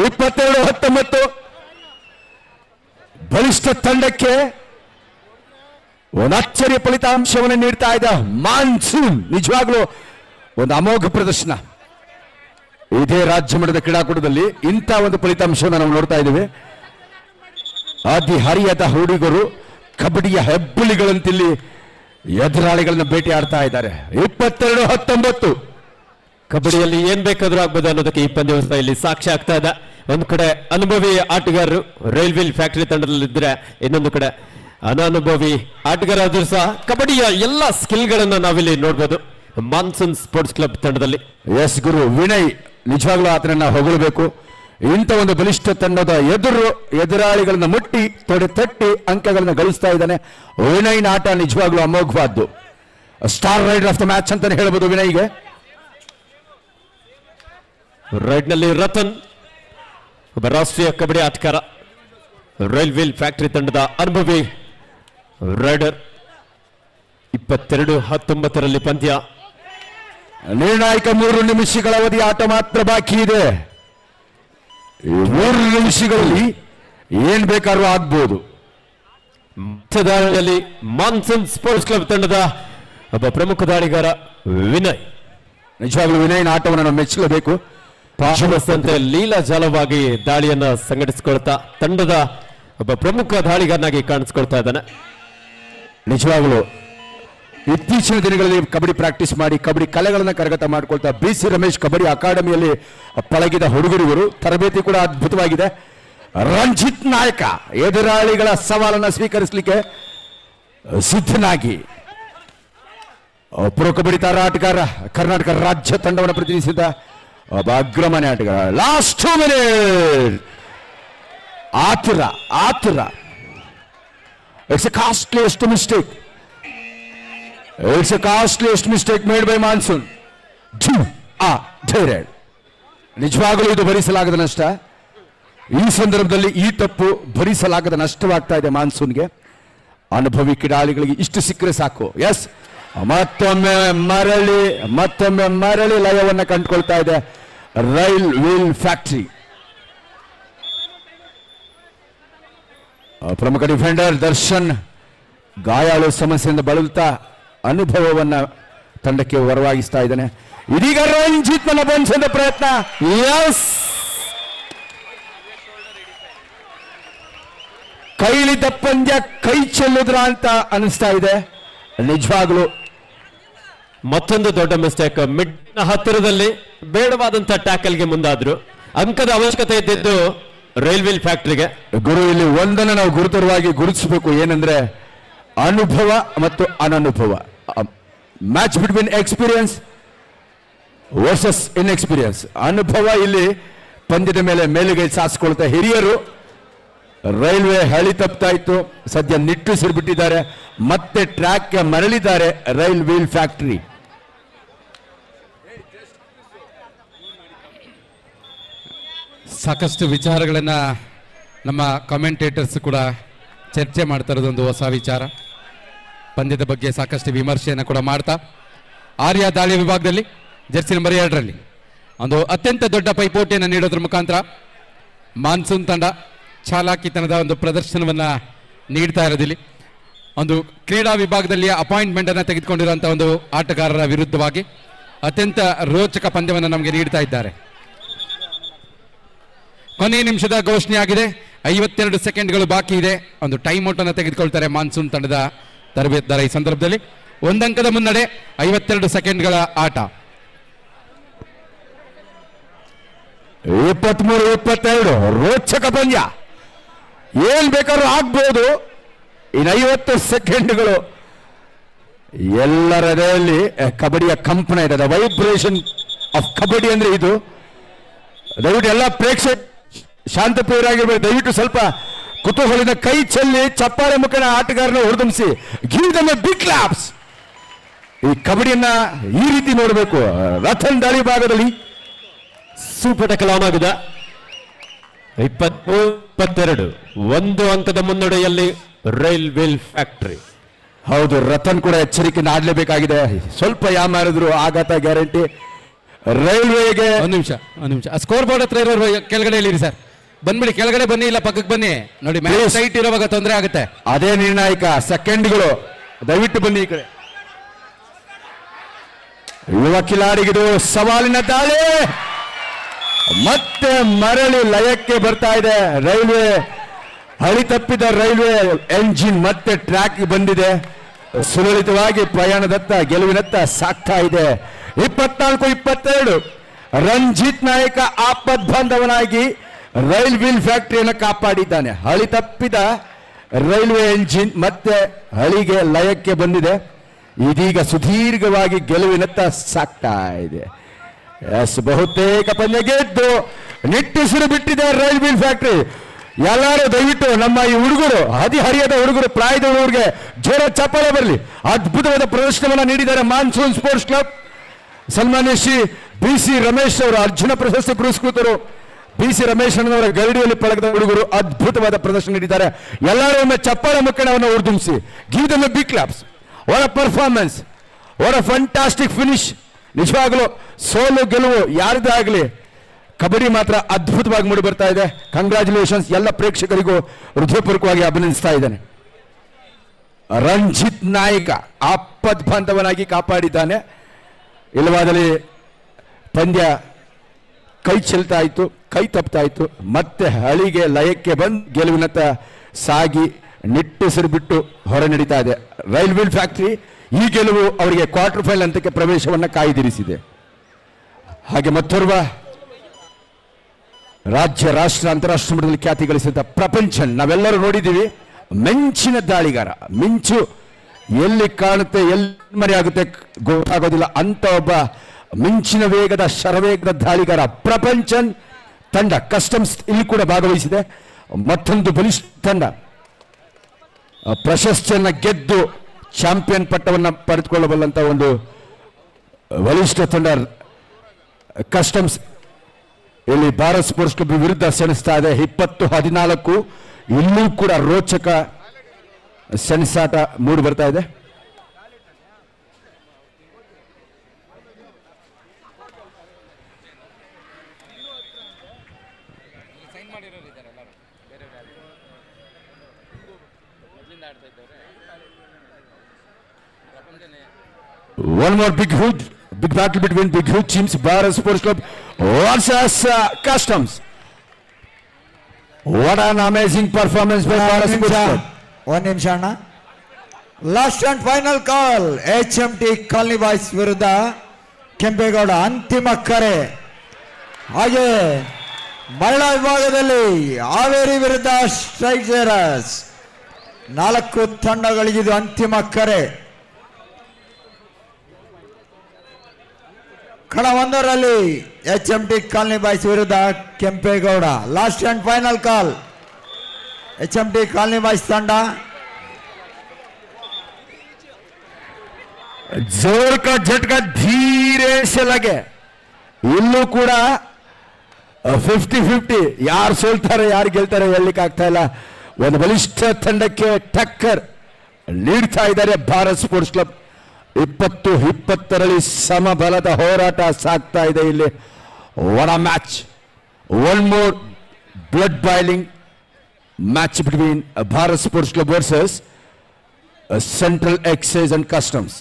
22-19 ಬಲಿಷ್ಠ ತಂಡಕ್ಕೆ ಒಂದು ಅಚ್ಚರಿಯ ಫಲಿತಾಂಶವನ್ನು ನೀಡ್ತಾ ಇದೆ ಮಾನ್ಸೂನ್. ನಿಜವಾಗ್ಲೂ ಒಂದು ಅಮೋಘ ಪ್ರದರ್ಶನ. ಇದೇ ರಾಜ್ಯ ಮಟ್ಟದ ಕ್ರೀಡಾಕೂಟದಲ್ಲಿ ಇಂಥ ಒಂದು ಫಲಿತಾಂಶವನ್ನು ನಾವು ನೋಡ್ತಾ ಇದ್ದೇವೆ. ಹರಿಯದ ಹುಡುಗರು ಕಬಡ್ಡಿಯ ಹೆಬ್ಬುಲಿಗಳಂತಿಲ್ಲಿ ಎದುರಾಳಿಗಳನ್ನ ಭೇಟಿ ಆಡ್ತಾ ಇದ್ದಾರೆ. 22-19 ಕಬಡ್ಡಿಯಲ್ಲಿ ಏನ್ ಬೇಕಾದ್ರೂ ಆಗ್ಬೋದು ಅನ್ನೋದಕ್ಕೆ ಈ ಪಂದ್ಯ ಇಲ್ಲಿ ಸಾಕ್ಷಿ ಆಗ್ತಾ ಇದೆ. ಒಂದು ಕಡೆ ಅನುಭವಿ ಆಟಗಾರರು ರೈಲ್ವೆ ಫ್ಯಾಕ್ಟರಿ ತಂಡದಲ್ಲಿದ್ದರೆ, ಇನ್ನೊಂದು ಕಡೆ ಅನಾನುಭವಿ ಆಟಗಾರರು ಸಹ ಕಬಡ್ಡಿಯ ಎಲ್ಲ ಸ್ಕಿಲ್ಗಳನ್ನು ನಾವಿಲ್ಲಿ ನೋಡ್ಬೋದು ಮಾನ್ಸೂನ್ ಸ್ಪೋರ್ಟ್ಸ್ ಕ್ಲಬ್ ತಂಡದಲ್ಲಿ. ಎಸ್ ಗುರು ವಿನಯ್, ನಿಜವಾಗ್ಲೂ ಆತನನ್ನ ಹೊಗಳಬೇಕು. ಇಂಥ ಒಂದು ಬಲಿಷ್ಠ ತಂಡದ ಎದುರಾಳಿಗಳನ್ನ ಮುಟ್ಟಿ ತೊಡೆ ತಟ್ಟಿ ಅಂಕಗಳನ್ನು ಗಳಿಸ್ತಾ ಇದ್ದಾನೆ. ವಿನಯ್ನ ಆಟ ನಿಜವಾಗ್ಲೂ ಅಮೋಘವಾದ್ದು. Star raider of the match ಅಂತಾನೆ ಹೇಳ್ಬೋದು ವಿನಯ್ಗೆ. ರೈಡ್ ನಲ್ಲಿ ರತನ್ ಒಬ್ಬ ರಾಷ್ಟ್ರೀಯ ಕಬಡ್ಡಿ ಆಟಗಾರ. ರೈಲ್ವೆ ಫ್ಯಾಕ್ಟರಿ ತಂಡದ ಅನುಭವಿ ರೈಡರ್. 22-19 ಪಂದ್ಯ. ನಿರ್ಣಾಯಕ 3 ನಿಮಿಷಗಳ ಅವಧಿ ಆಟ ಮಾತ್ರ ಬಾಕಿ ಇದೆ. ಈ 3 ನಿಮಿಷಗಳಲ್ಲಿ ಏನ್ ಬೇಕಾದ್ರೂ ಆಗ್ಬೋದು. ದಾಳಿಯಲ್ಲಿ ಮಾನ್ಸೂನ್ ಸ್ಪೋರ್ಟ್ಸ್ ಕ್ಲಬ್ ತಂಡದ ಒಬ್ಬ ಪ್ರಮುಖ ದಾಳಿಗಾರ ವಿನಯ್. ನಿಜವಾಗ್ಲೂ ವಿನಯನ ಆಟವನ್ನು ನಾವು ಮೆಚ್ಚಲೇಬೇಕು. ಪಾಶುವಸ್ತಂತೆ ಲೀಲಾಜಾಲವಾಗಿ ದಾಳಿಯನ್ನ ಸಂಘಟಿಸಿಕೊಳ್ತಾ ತಂಡದ ಒಬ್ಬ ಪ್ರಮುಖ ದಾಳಿಗಾರನಾಗಿ ಕಾಣಿಸ್ಕೊಳ್ತಾ ಇದ್ದಾನೆ. ನಿಜವಾಗ್ಲೂ ಇತ್ತೀಚಿನ ದಿನಗಳಲ್ಲಿ ಕಬಡ್ಡಿ ಪ್ರಾಕ್ಟೀಸ್ ಮಾಡಿ ಕಬಡ್ಡಿ ಕಲೆಗಳನ್ನು ಕರಗತ ಮಾಡ್ಕೊಳ್ತಾ BC ರಮೇಶ್ ಕಬಡ್ಡಿ ಅಕಾಡೆಮಿಯಲ್ಲಿ ಪಳಗಿದ ಹುಡುಗರು. ತರಬೇತಿ ಕೂಡ ಅದ್ಭುತವಾಗಿದೆ. ರಂಜಿತ್ ನಾಯಕ ಎದುರಾಳಿಗಳ ಸವಾಲನ್ನು ಸ್ವೀಕರಿಸಲಿಕ್ಕೆ ಸಿದ್ಧನಾಗಿ ಪ್ರೊ ಕಬಡ್ಡಿ ತಾರ ಆಟಗಾರ, ಕರ್ನಾಟಕ ರಾಜ್ಯ ತಂಡವನ್ನು ಪ್ರತಿನಿಧಿಸಿದ ಒಬ್ಬ ಅಗ್ರಮಾನ್ಯ ಆಟಗಾರ. ಲಾಸ್ಟ್ 2 ಮಿನಿಟ್ ಆತುರ. It's a costliest mistake. It's a costliest mistake made by Monsoon. ನಿಜವಾಗಲೂ ಇದು ಭರಿಸಲಾಗದ ನಷ್ಟ. ಈ ಸಂದರ್ಭದಲ್ಲಿ ಈ ತಪ್ಪು ಭರಿಸಲಾಗದ ನಷ್ಟವಾಗ್ತಾ ಇದೆ ಮಾನ್ಸೂನ್ಗೆ. ಅನುಭವಿ ಕಿಡಾಳಿಗಳಿಗೆ ಇಷ್ಟು ಸಿಕ್ಕರೆ ಸಾಕು. ಎಸ್, ಮತ್ತೊಮ್ಮೆ ಮರಳಿ ಲಯವನ್ನು ಕಂಡುಕೊಳ್ತಾ ಇದೆ ರೈಲ್ ವೀಲ್ ಫ್ಯಾಕ್ಟರಿ. ಪ್ರಮುಖ ಡಿಫೆಂಡರ್ ದರ್ಶನ್ ಗಾಯಾಳು ಸಮಸ್ಯೆಯಿಂದ ಬಳಲುತ್ತಾ ಅನುಭವವನ್ನ ತಂಡಕ್ಕೆ ಹೊರವಾಗಿಸ್ತಾ ಇದ್ದಾನೆ. ಇದೀಗ ರಂಜಿತ್ ಬಂಧಿಸಿದ ಪ್ರಯತ್ನ. ಯಸ್, ಕೈಲಿದ್ದ ಪಂದ್ಯ ಕೈ ಚೆಲ್ಲುದ್ರ ಅಂತ ಅನಿಸ್ತಾ ಇದೆ. ನಿಜವಾಗ್ಲು ಮತ್ತೊಂದು ದೊಡ್ಡ ಮಿಸ್ಟೇಕ್. ಮಿಡ್ ಹತ್ತಿರದಲ್ಲಿ ಬೇಡವಾದಂತ ಟ್ಯಾಕಲ್ಗೆ ಮುಂದಾದ್ರು. ಅಂಕದ ಅವಶ್ಯಕತೆ ಇದ್ದಿದ್ದು ರೈಲ್ವೆ ಫ್ಯಾಕ್ಟರಿಗೆ. ಗುರು, ಇಲ್ಲಿ ಒಂದನ್ನು ನಾವು ಗುರುತರವಾಗಿ ಗುರುತಿಸಬೇಕು. ಏನಂದ್ರೆ ಅನುಭವ ಮತ್ತು ಅನನುಭವ. Match between experience versus inexperience. ಅನುಭವ ಇಲ್ಲಿ ಪಂದ್ಯದ ಮೇಲೆ ಮೇಲುಗೈ ಸಾಧಿಸಿಕೊಳ್ತಾ ಹಿರಿಯರು. ರೈಲ್ವೆ ಹಳಿ ತಪ್ತಾ ಇತ್ತು, ಸದ್ಯ ನಿಟ್ಟುಸಿರುಬಿಟ್ಟಿದ್ದಾರೆ, ಮತ್ತೆ ಟ್ರ್ಯಾಕ್ಗೆ ಮರಳಿದ್ದಾರೆ ರೈಲ್ ವೀಲ್ ಫ್ಯಾಕ್ಟರಿ. ಸಾಕಷ್ಟು ವಿಚಾರಗಳನ್ನು ನಮ್ಮ ಕಾಮೆಂಟೇಟರ್ಸ್ ಕೂಡ ಚರ್ಚೆ ಮಾಡ್ತಾ ಇರೋದೊಂದು ಹೊಸ ವಿಚಾರ. ಪಂದ್ಯದ ಬಗ್ಗೆ ಸಾಕಷ್ಟು ವಿಮರ್ಶೆಯನ್ನು ಕೂಡ ಮಾಡ್ತಾ ಆರ್ಯ ದಾಳಿ ವಿಭಾಗದಲ್ಲಿ ಜರ್ಸಿ ನಂಬರ್ 2ರಲ್ಲಿ ಒಂದು ಅತ್ಯಂತ ದೊಡ್ಡ ಪೈಪೋಟಿಯನ್ನು ನೀಡೋದ್ರ ಮುಖಾಂತರ ಮಾನ್ಸೂನ್ ತಂಡ ಚಾಲಾಕಿತನದ ಒಂದು ಪ್ರದರ್ಶನವನ್ನು ನೀಡ್ತಾ ಇರೋದಿಲ್ಲಿ. ಒಂದು ಕ್ರೀಡಾ ವಿಭಾಗದಲ್ಲಿ ಅಪಾಯಿಂಟ್ಮೆಂಟನ್ನು ತೆಗೆದುಕೊಂಡಿರುವಂಥ ಒಂದು ಆಟಗಾರರ ವಿರುದ್ಧವಾಗಿ ಅತ್ಯಂತ ರೋಚಕ ಪಂದ್ಯವನ್ನು ನಮಗೆ ನೀಡ್ತಾ ಇದ್ದಾರೆ. ಕೊನೆಯ ನಿಮಿಷದ ಘೋಷಣೆ ಆಗಿದೆ. 52 ಸೆಕೆಂಡ್ಗಳು ಬಾಕಿ ಇದೆ. ಒಂದು ಟೈಮ್ ಔಟ್ ಅನ್ನು ತೆಗೆದುಕೊಳ್ತಾರೆ ಮಾನ್ಸೂನ್ ತಂಡದ ತರಬೇತುದಾರ. ಈ ಸಂದರ್ಭದಲ್ಲಿ ಒಂದಂಕದ ಮುನ್ನಡೆ, 52 ಸೆಕೆಂಡ್ಗಳ ಆಟ. 23-22 ರೋಚಕ ಪಂದ್ಯ. ಏನ್ ಬೇಕಾದ್ರೂ ಆಗ್ಬಹುದು. ಇನ್ನು 50 ಸೆಕೆಂಡ್ಗಳು ಎಲ್ಲರ ಹೃದಯದಲ್ಲಿ ಕಬಡ್ಡಿಯ ಕಂಪನ ಇದೆ. ವೈಬ್ರೇಷನ್ ಆಫ್ ಕಬಡ್ಡಿ ಅಂದ್ರೆ ಇದು. ದಯವಿಟ್ಟು ಎಲ್ಲ ಪ್ರೇಕ್ಷಕ ಶಾಂತಪ್ರಿಯರಾಗಿರ್ಬೇಕು. ದಯವಿಟ್ಟು ಸ್ವಲ್ಪ ಕುತೂಹಲದ ಕೈ ಚೆಲ್ಲಿ ಚಪ್ಪಾಳೆ ಮುಖನ ಆಟಗಾರನ ಹುರಿದುಂಬಿಸಿ give them a big claps. ಈ ಕಬಡ್ಡಿಯನ್ನ ಈ ರೀತಿ ನೋಡಬೇಕು. ರಥನ್ ದಾಳಿ ಭಾಗದಲ್ಲಿ ಸೂಪರ್ ಟಕಲ್ ಆನ್ ಆಗಿದೆ. 23-22 ಒಂದು ಅಂಕದ ಮುನ್ನಡೆಯಲ್ಲಿ ರೈಲ್ ವೀಲ್ ಫ್ಯಾಕ್ಟರಿ. ಹೌದು, ರತನ್ ಕೂಡ ಎಚ್ಚರಿಕೆಯಿಂದ ಆಡಲೇಬೇಕಾಗಿದೆ. ಸ್ವಲ್ಪ ಯಾಮಾರಿದ್ರು ಆಘಾತ ಗ್ಯಾರಂಟಿ. ರೈಲ್ವೆಗೆ ಒಂದು ನಿಮಿಷ ಸ್ಕೋರ್ ಬೋರ್ಡ್ ಹತ್ರ ಇರೋರು ಕೆಳಗಡೆ ಇಲ್ಲಿರಿ ಸರ್. ಬಂದ್ಬಿಡಿ, ಕೆಳಗಡೆ ಬನ್ನಿ, ಇಲ್ಲ ಪಕ್ಕಕ್ಕೆ ಬನ್ನಿ. ನೋಡಿ, ಮ್ಯಾಚ್ ಸೈಟ್ ಇರೋವಾಗ ತೊಂದರೆ ಆಗುತ್ತೆ. ಅದೇ ನಿರ್ಣಾಯಕ ಸೆಕೆಂಡ್ಗಳು. ದಯವಿಟ್ಟು ಬನ್ನಿ ಈ ಕಡೆ. ಯುವ ಕಿಲಾಡಿಗಿದು ಸವಾಲಿನ ದಾಳಿ. ಮತ್ತೆ ಮರಳಿ ಲಯಕ್ಕೆ ಬರ್ತಾ ಇದೆ ರೈಲ್ವೆ. ಹಳಿ ತಪ್ಪಿದ ರೈಲ್ವೆ ಎಂಜಿನ್ ಮತ್ತೆ ಟ್ರ್ಯಾಕ್ ಬಂದಿದೆ. ಸುಲಲಿತವಾಗಿ ಪ್ರಯಾಣದತ್ತ, ಗೆಲುವಿನತ್ತ ಸಾಗ್ತಾ ಇದೆ. 24-22 ರಂಜಿತ್ ನಾಯಕ ಆಪದ್ ಬಾಂಧವನಾಗಿ ರೈಲ್ ವೀಲ್ ಫ್ಯಾಕ್ಟರಿಯನ್ನು ಕಾಪಾಡಿದ್ದಾನೆ. ಹಳಿ ತಪ್ಪಿದ ರೈಲ್ವೆ ಎಂಜಿನ್ ಮತ್ತೆ ಹಳಿಗೆ ಲಯಕ್ಕೆ ಬಂದಿದೆ. ಇದೀಗ ಸುದೀರ್ಘವಾಗಿ ಗೆಲುವಿನತ್ತ ಸಾಗ್ತಾ ಇದೆ. ಎಸ್, ಬಹುತೇಕ ಪಂದ್ಯ ಗೆದ್ದು ನಿಟ್ಟುಸಿರು ಬಿಟ್ಟಿದೆ ರೈಲ್ ವೀಲ್ ಫ್ಯಾಕ್ಟರಿ. ಎಲ್ಲರೂ ದಯವಿಟ್ಟು ನಮ್ಮ ಈ ಹುಡುಗರು, ಹದಿಹರಿಯದ ಹುಡುಗರು, ಪ್ರಾಯದ ಹುಡುಗರಿಗೆ ಜೋರ ಚಪ್ಪಾಳೆ ಬರಲಿ. ಅದ್ಭುತವಾದ ಪ್ರದರ್ಶನವನ್ನು ನೀಡಿದ್ದಾರೆ ಮಾನ್ಸೂನ್ ಸ್ಪೋರ್ಟ್ಸ್ ಕ್ಲಬ್. ಸನ್ಮಾನ್ಯ ಶ್ರೀ BC ರಮೇಶ್ ಅವರು ಅರ್ಜುನ ಪ್ರಶಸ್ತಿ ಪುರಸ್ಕೃತರು. BC ರಮೇಶ್ ಅವರ ಗರಡಿಯಲ್ಲಿ ಪಳಗದ ಹುಡುಗರು ಅದ್ಭುತವಾದ ಪ್ರದರ್ಶನ ನೀಡಿದ್ದಾರೆ. ಎಲ್ಲರೂ ಒಮ್ಮೆ ಚಪ್ಪಾಳೆ ಮುಕ್ಕಣವನ್ನು ಉರ್ದುಂಬಿಸಿ give them a big claps. What a performance, what a fantastic finish. ನಿಜವಾಗಲೂ ಸೋಲು ಗೆಲುವು ಯಾರದೇ ಆಗಲಿ, ಕಬಡ್ಡಿ ಮಾತ್ರ ಅದ್ಭುತವಾಗಿ ಮೂಡಿ ಬರ್ತಾ ಇದೆ. ಕಂಗ್ರ್ಯಾಚುಲೇಷನ್ಸ್ ಎಲ್ಲ ಪ್ರೇಕ್ಷಕರಿಗೂ ಹೃದಯಪೂರ್ವಕವಾಗಿ ಅಭಿನಂದಿಸ್ತಾ ಇದ್ದೇನೆ. ರಂಜಿತ್ ನಾಯಕ ಆಪದ್ಬಾಂಧವನಾಗಿ ಕಾಪಾಡಿದ್ದಾನೆ. ಇಲ್ಲವಾದಲ್ಲಿ ಪಂದ್ಯ ಕೈ ಚೆಲ್ತಾ ಇತ್ತು, ಕೈ ತಪ್ತಾ ಇತ್ತು. ಮತ್ತೆ ಹಳಿಗೆ ಲಯಕ್ಕೆ ಬಂದು ಗೆಲುವಿನತ್ತ ಸಾಗಿ ನಿಟ್ಟುಸಿರು ಬಿಟ್ಟು ಹೊರ ನಡೀತಾ ಇದೆ. ರೈಲ್ವೆ ಫ್ಯಾಕ್ಟರಿ ಈ ಗೆಲುವು ಅವರಿಗೆ ಕ್ವಾರ್ಟರ್ ಫೈನಲ್ ಹಂತಕ್ಕೆ ಪ್ರವೇಶವನ್ನು ಕಾಯ್ದಿರಿಸಿದೆ. ಹಾಗೆ ಮತ್ತೋರ್ವ ರಾಜ್ಯ, ರಾಷ್ಟ್ರ, ಅಂತಾರಾಷ್ಟ್ರ ಮಟ್ಟದಲ್ಲಿ ಖ್ಯಾತಿ ಗಳಿಸಿದ ಪ್ರಪಂಚನ್ ನಾವೆಲ್ಲರೂ ನೋಡಿದ್ದೀವಿ. ಮಿಂಚಿನ ದಾಳಿಗಾರ. ಮಿಂಚು ಎಲ್ಲಿ ಕಾಣುತ್ತೆ, ಎಲ್ಲಿ ಮರೆಯಾಗುತ್ತೆ ಗೊತ್ತಾಗೋದಿಲ್ಲ ಅಂತ ಒಬ್ಬ ಮಿಂಚಿನ ವೇಗದ ಶರವೇಗದ ದಾಳಿಗಾರ ಪ್ರಪಂಚನ್ ತಂಡ ಕಸ್ಟಮ್ಸ್ ಇಲ್ಲಿ ಕೂಡ ಭಾಗವಹಿಸಿದೆ. ಮತ್ತೊಂದು ಬಲಿಷ್ಠ ತಂಡ ಪ್ರಶಸ್ತಿಯನ್ನ ಗೆದ್ದು ಚಾಂಪಿಯನ್ ಪಟ್ಟವನ್ನು ಪಡೆದುಕೊಳ್ಳಬಲ್ಲಂತ ಒಂದು ಬಲಿಷ್ಠ ತಂಡ ಕಸ್ಟಮ್ಸ್ ಇಲ್ಲಿ ಭಾರತ್ ಸ್ಪೋರ್ಟ್ಸ್ ಕ್ಲಬ್ ವಿರುದ್ಧ ಸೆಣಸ್ತಾ ಇದೆ. 20-14 ಇಲ್ಲೂ ಕೂಡ ರೋಚಕ ಸೆಣಸಾಟ ಮೂಡಿ ಬರ್ತಾ ಇದೆ. One more big battle between big huge teams. Bharat Sports Club versus Customs. What an amazing performance by Bharat Sports Club. ಒಂದು ನಿಮಿಷ ಅಣ್ಣ. Last and final call. HMT colony boys ವಿರುದ್ಧ ಕೆಂಪೇಗೌಡ ಅಂತಿಮ ಕರೆ. ಹಾಗೆ ಮಹಿಳಾ ವಿಭಾಗದಲ್ಲಿ ಹಾವೇರಿ ವಿರುದ್ಧ ಸ್ಟ್ರೈಕರ್ಸ್. 4 ತಂಡಗಳಿಗಿದು ಅಂತಿಮ ಕರೆ. ಕಣ 1ರಲ್ಲಿ HMT ಕಾಲನಿ ಬಾಯ್ಸ್ ವಿರುದ್ಧ Kempegowda. Last and final call. HMT colony boys ತಂಡ जोर का झटका धीरे से लगे. ಇಲ್ಲೂ ಕೂಡ 50-50 ಯಾರು ಸೋಲ್ತಾರೆ ಯಾರು ಗೆಲ್ತಾರೆ ಹೇಳಲಿಕ್ಕಾಗ್ತಾ ಇಲ್ಲ. ಒಂದು ಬಲಿಷ್ಠ ತಂಡಕ್ಕೆ ಟಕ್ಕರ್ ನೀಡ್ತಾ ಇದ್ದಾರೆ ಭಾರತ್ ಸ್ಪೋರ್ಟ್ಸ್ ಕ್ಲಬ್. 20-20ರಲ್ಲಿ ಸಮಬಲದ ಹೋರಾಟ ಸಾಗ್ತಾ ಇದೆ ಇಲ್ಲಿ. One a match, one more blood boiling match between Bharat sports club versus central excise and customs.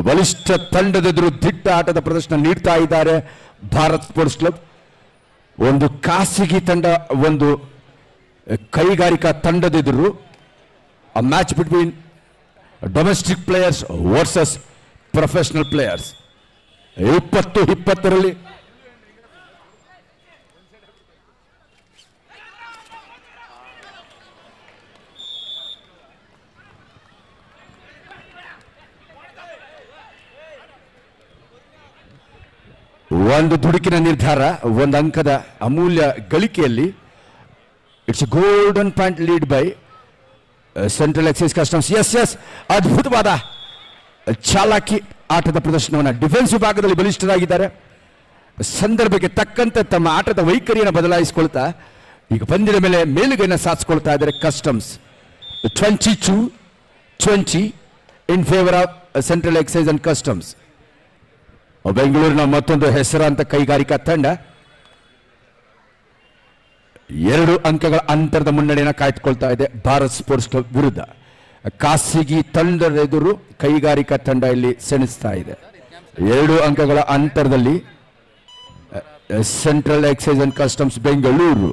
ಬಲಿಷ್ಠ ತಂಡದೆದುರು ದಿಟ್ಟ ಆಟದ ಪ್ರದರ್ಶನ ನೀಡ್ತಾ ಇದ್ದಾರೆ ಭಾರತ್ ಸ್ಪೋರ್ಟ್ಸ್ ಕ್ಲಬ್. ಒಂದು ಖಾಸಗಿ ತಂಡ, ಒಂದು ಕೈಗಾರಿಕಾ ತಂಡದೆದುರು a match between domestic players versus professional players. 20-20ರಲ್ಲಿ ಒಂದು ದುಡುಕಿನ ನಿರ್ಧಾರ, ಒಂದು ಅಂಕದ ಅಮೂಲ್ಯ ಗಳಿಕೆಯಲ್ಲಿ it's golden point lead by central excise customs. Yes ಅದ್ಭುತವಾದ ಚಾಲಾಕಿ ಆಟದ ಪ್ರದರ್ಶನವನ್ನು. ಡಿಫೆನ್ಸ್ ವಿಭಾಗದಲ್ಲಿ ಬಲಿಷ್ಠರಾಗಿದ್ದಾರೆ. ಸಂದರ್ಭಕ್ಕೆ ತಕ್ಕಂತೆ ತಮ್ಮ ಆಟದ ವೈಖರಿಯನ್ನು ಬದಲಾಯಿಸಿಕೊಳ್ತಾ ಈಗ ಪಂದ್ಯದ ಮೇಲೆ ಮೇಲುಗೈನ ಸಾಧಿಸಿಕೊಳ್ತಾ ಇದ್ದಾರೆ customs. 22-20 in favour of central excise and customs. ಬೆಂಗಳೂರಿನ ಮತ್ತೊಂದು ಹೆಸರಾಂತ ಕೈಗಾರಿಕಾ ತಂಡ 2 ಅಂಕಗಳ ಅಂತರದ ಮುನ್ನಡೆಯನ್ನು ಕಾಯ್ದುಕೊಳ್ತಾ ಇದೆ ಭಾರತ್ ಸ್ಪೋರ್ಟ್ಸ್ ಕ್ಲಬ್ ವಿರುದ್ಧ. ಖಾಸಗಿ ತಂಡದ ಎದುರು ಕೈಗಾರಿಕಾ ತಂಡ ಇಲ್ಲಿ ಸೆಣಸ್ತಾ ಇದೆ. 2 ಅಂಕಗಳ ಅಂತರದಲ್ಲಿ central excise and customs Bengaluru.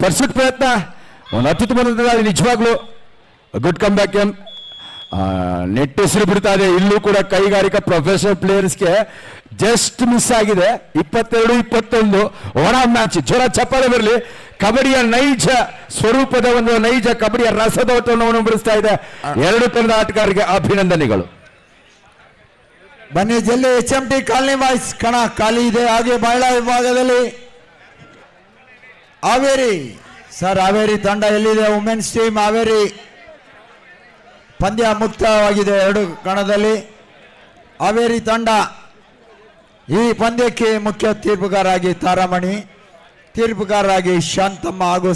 Pursuit ಪ್ರಯತ್ನ ಒಂದು ಅತ್ಯುತ್ತಮ ನಿಜವಾಗ್ಲೂ ಗುಡ್ ಕಮ್ ಬ್ಯಾಕ್. ನೆಟ್ ಹೆಸರು ಬಿಡ್ತಾ ಇದೆ. ಇಲ್ಲೂ ಕೂಡ ಕೈಗಾರಿಕಾ ಪ್ರೊಫೆಷನಲ್ ಪ್ಲೇಯರ್ಸ್ಗೆ ಜಸ್ಟ್ ಮಿಸ್ ಆಗಿದೆ. 22-21 ಒಣ ಮ್ಯಾಚ್. ಜೋರ ಚಪ್ಪಾಳೆ ಬರಲಿ. ಕಬಡ್ಡಿಯ ನೈಜ ಸ್ವರೂಪದ ಒಂದು ನೈಜ ಕಬಡ್ಡಿಯ ರಸದೋಟವನ್ನು ಉಣಬಡಿಸ್ತಾ ಇದೆ 2 ತಂಡದ ಆಟಗಾರರಿಗೆ ಅಭಿನಂದನೆಗಳು. ಬನ್ನಿ ಜಲ್ದಿ. HMT ಕಾಲನಿ ಬಾಯ್ಸ್ ಕಣ ಖಾಲಿ ಇದೆ. ಹಾಗೆ ಮಹಿಳಾ ವಿಭಾಗದಲ್ಲಿ ಹಾವೇರಿ ಹಾವೇರಿ ತಂಡ ಎಲ್ಲಿದೆ? Women's team Haveri. ಪಂದ್ಯ ಮುಕ್ತವಾಗಿದೆ 2 ಕಣದಲ್ಲಿ. ಹಾವೇರಿ ತಂಡ ಈ ಪಂದ್ಯಕ್ಕೆ ಮುಖ್ಯ ತೀರ್ಪುಗಾರರಾಗಿ ತಾರಾಮಣಿ, ತೀರ್ಪುಗಾರರಾಗಿ ಶಾಂತಮ್ಮ ಹಾಗೂ